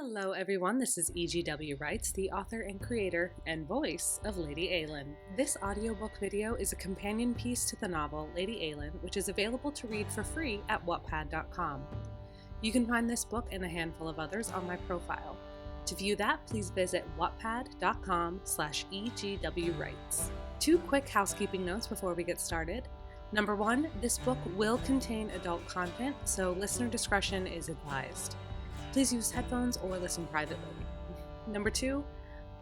Hello everyone, this is EGWwrites, the author and creator and voice of Lady Eilean. This audiobook video is a companion piece to the novel Lady Eilean, which is available to read for free at wattpad.com. You can find this book and a handful of others on my profile. To view that, please visit wattpad.com/EGWwrites. Two quick housekeeping notes before we get started. Number one, this book will contain adult content, so listener discretion is advised. Please use headphones or listen privately. Number two,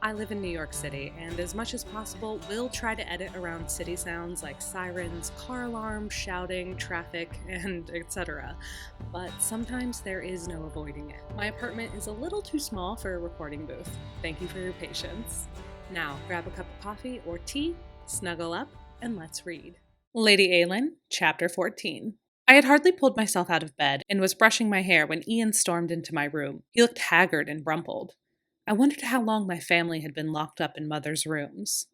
I live in New York City, and as much as possible, will try to edit around city sounds like sirens, car alarms, shouting, traffic, and etc. But sometimes there is no avoiding it. My apartment is a little too small for a recording booth. Thank you for your patience. Now, grab a cup of coffee or tea, snuggle up, and let's read. Lady Eilean, Chapter 14. I had hardly pulled myself out of bed and was brushing my hair when Ian stormed into my room. He looked haggard and rumpled. I wondered how long my family had been locked up in Mother's rooms.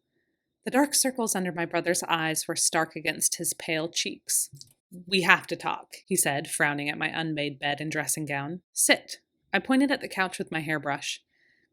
The dark circles under my brother's eyes were stark against his pale cheeks. "We have to talk," he said, frowning at my unmade bed and dressing gown. "Sit." I pointed at the couch with my hairbrush.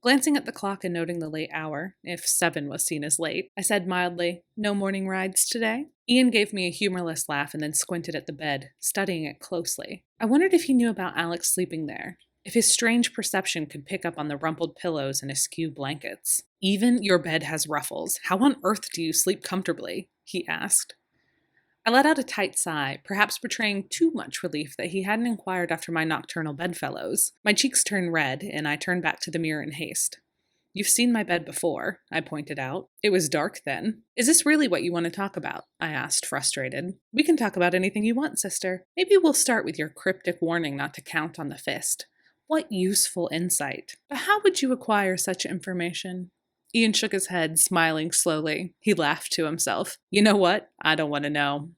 Glancing at the clock and noting the late hour, if 7 was seen as late, I said mildly, "No morning rides today?" Ian gave me a humorless laugh and then squinted at the bed, studying it closely. I wondered if he knew about Alex sleeping there, if his strange perception could pick up on the rumpled pillows and askew blankets. "Even your bed has ruffles. How on earth do you sleep comfortably?" he asked. I let out a tight sigh, perhaps betraying too much relief that he hadn't inquired after my nocturnal bedfellows. My cheeks turned red, and I turned back to the mirror in haste. "You've seen my bed before," I pointed out. "It was dark then." "Is this really what you want to talk about?" I asked, frustrated. "We can talk about anything you want, sister. Maybe we'll start with your cryptic warning not to count on the fist. What useful insight. But how would you acquire such information?" Ian shook his head, smiling slowly. He laughed to himself. "You know what? I don't want to know."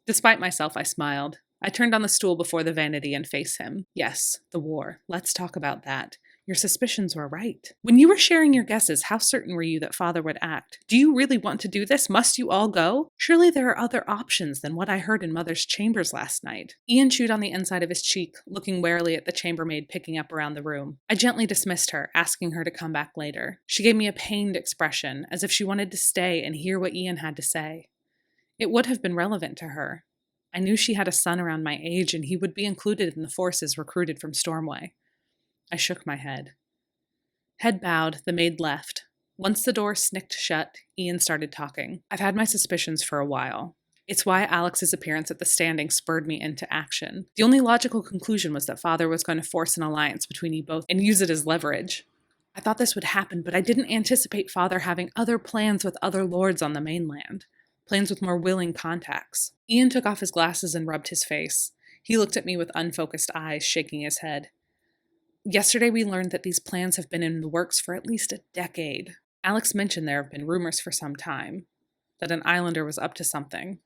Despite myself, I smiled. I turned on the stool before the vanity and faced him. "Yes, the war. Let's talk about that. Your suspicions were right. When you were sharing your guesses, how certain were you that Father would act? Do you really want to do this? Must you all go? Surely there are other options than what I heard in Mother's chambers last night." Ian chewed on the inside of his cheek, looking warily at the chambermaid picking up around the room. I gently dismissed her, asking her to come back later. She gave me a pained expression, as if she wanted to stay and hear what Ian had to say. It would have been relevant to her. I knew she had a son around my age, and he would be included in the forces recruited from Stormway. I shook my head. Head bowed, the maid left. Once the door snicked shut, Ian started talking. "I've had my suspicions for a while. It's why Alex's appearance at the standing spurred me into action. The only logical conclusion was that Father was going to force an alliance between you both and use it as leverage. I thought this would happen, but I didn't anticipate Father having other plans with other lords on the mainland. Plans with more willing contacts." Ian took off his glasses and rubbed his face. He looked at me with unfocused eyes, shaking his head. "Yesterday we learned that these plans have been in the works for at least a decade. Alex mentioned there have been rumors for some time, that an islander was up to something.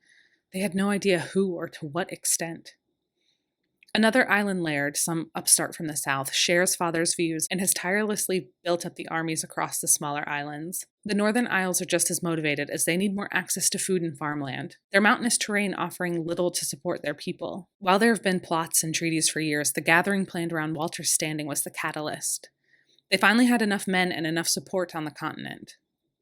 They had no idea who or to what extent. Another island laird, some upstart from the south, shares Father's views and has tirelessly built up the armies across the smaller islands. The northern isles are just as motivated, as they need more access to food and farmland, their mountainous terrain offering little to support their people. While there have been plots and treaties for years, the gathering planned around Walter's standing was the catalyst. They finally had enough men and enough support on the continent."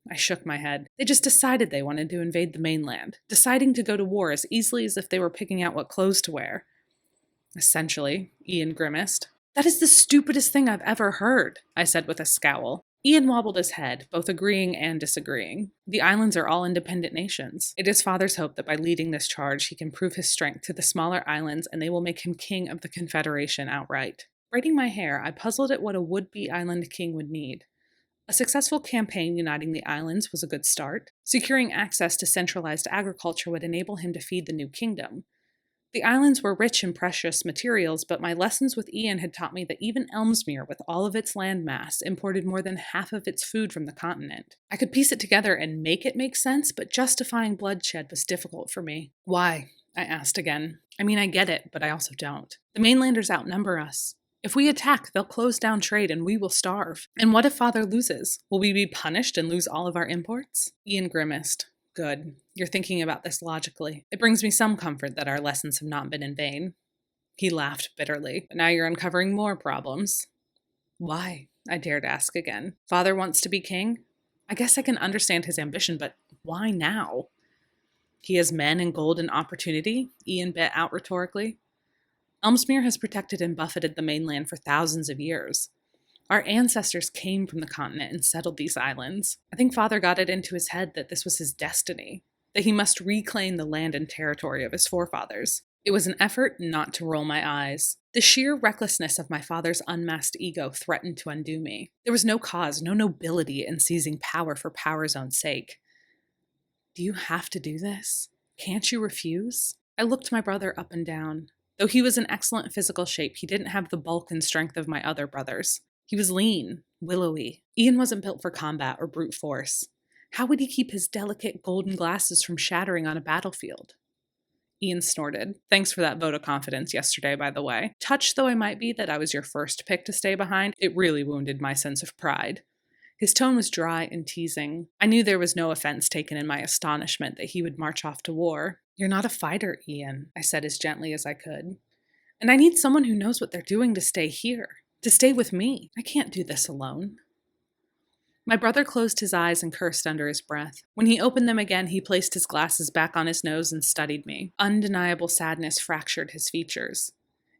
I shook my head. "They just decided they wanted to invade the mainland, deciding to go to war as easily as if they were picking out what clothes to wear." "Essentially," Ian grimaced. "That is the stupidest thing I've ever heard," I said with a scowl. Ian wobbled his head, both agreeing and disagreeing. "The islands are all independent nations. It is Father's hope that by leading this charge, he can prove his strength to the smaller islands and they will make him king of the Confederation outright." Braiding my hair, I puzzled at what a would-be island king would need. A successful campaign uniting the islands was a good start. Securing access to centralized agriculture would enable him to feed the new kingdom. The islands were rich in precious materials, but my lessons with Ian had taught me that even Elmsmere, with all of its landmass, imported more than half of its food from the continent. I could piece it together and make it make sense, but justifying bloodshed was difficult for me. "Why?" I asked again. "I mean, I get it, but I also don't. The mainlanders outnumber us. If we attack, they'll close down trade and we will starve. And what if Father loses? Will we be punished and lose all of our imports?" Ian grimaced. "Good. You're thinking about this logically. It brings me some comfort that our lessons have not been in vain." He laughed bitterly. "But now you're uncovering more problems." Why? I dared ask again. Father wants to be king? I guess I can understand his ambition, but why now? He has men and gold and opportunity, Ian bit out rhetorically. Elmsmere has protected and buffeted the mainland for thousands of years. Our ancestors came from the continent and settled these islands. I think Father got it into his head that this was his destiny, that he must reclaim the land and territory of his forefathers. It was an effort not to roll my eyes. The sheer recklessness of my father's unmasked ego threatened to undo me. There was no cause, no nobility in seizing power for power's own sake. Do you have to do this? Can't you refuse? I looked my brother up and down. Though he was in excellent physical shape, he didn't have the bulk and strength of my other brothers. He was lean, willowy. Ian wasn't built for combat or brute force. How would he keep his delicate golden glasses from shattering on a battlefield? Ian snorted. Thanks for that vote of confidence yesterday, by the way. Touched though I might be that I was your first pick to stay behind, it really wounded my sense of pride. His tone was dry and teasing. I knew there was no offense taken in my astonishment that he would march off to war. You're not a fighter, Ian, I said as gently as I could. And I need someone who knows what they're doing to stay here, to stay with me. I can't do this alone. My brother closed his eyes and cursed under his breath. When he opened them again, he placed his glasses back on his nose and studied me. Undeniable sadness fractured his features.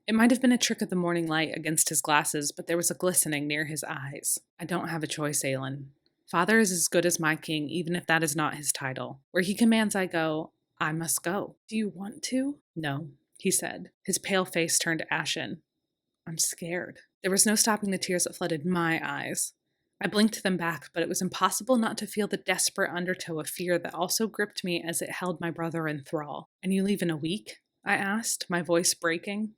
It might have been a trick of the morning light against his glasses, but there was a glistening near his eyes. I don't have a choice, Eilean. Father is as good as my king, even if that is not his title. Where he commands I go, I must go. Do you want to? No, he said. His pale face turned ashen. I'm scared. There was no stopping the tears that flooded my eyes. I blinked them back, but it was impossible not to feel the desperate undertow of fear that also gripped me as it held my brother in thrall. And you leave in a week? I asked, my voice breaking.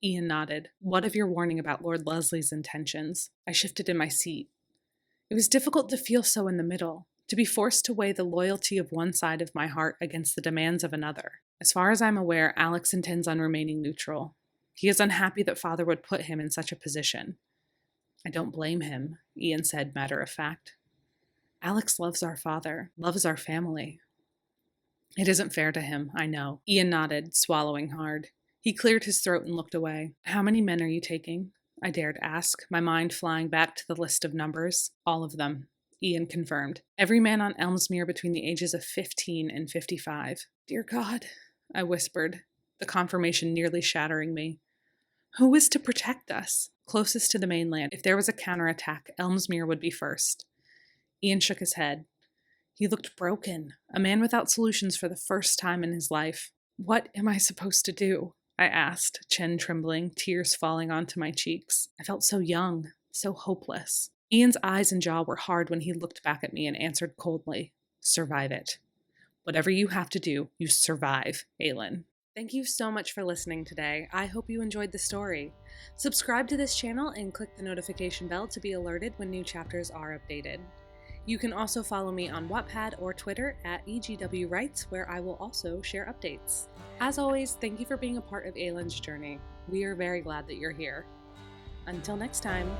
Ian nodded. What of your warning about Lord Leslie's intentions? I shifted in my seat. It was difficult to feel so in the middle, to be forced to weigh the loyalty of one side of my heart against the demands of another. As far as I'm aware, Alex intends on remaining neutral. He is unhappy that Father would put him in such a position. I don't blame him, Ian said, matter of fact. Alex loves our father, loves our family. It isn't fair to him, I know. Ian nodded, swallowing hard. He cleared his throat and looked away. How many men are you taking? I dared ask, my mind flying back to the list of numbers. All of them, Ian confirmed. Every man on Elmsmere between the ages of 15 and 55. Dear God, I whispered, the confirmation nearly shattering me. Who is to protect us? Closest to the mainland. If there was a counterattack, Elmsmere would be first. Ian shook his head. He looked broken, a man without solutions for the first time in his life. What am I supposed to do? I asked, chin trembling, tears falling onto my cheeks. I felt so young, so hopeless. Ian's eyes and jaw were hard when he looked back at me and answered coldly, Survive it. Whatever you have to do, you survive, Eilean. Thank you so much for listening today. I hope you enjoyed the story. Subscribe to this channel and click the notification bell to be alerted when new chapters are updated. You can also follow me on Wattpad or Twitter at EGWwrites, where I will also share updates. As always, thank you for being a part of Eilean's journey. We are very glad that you're here. Until next time.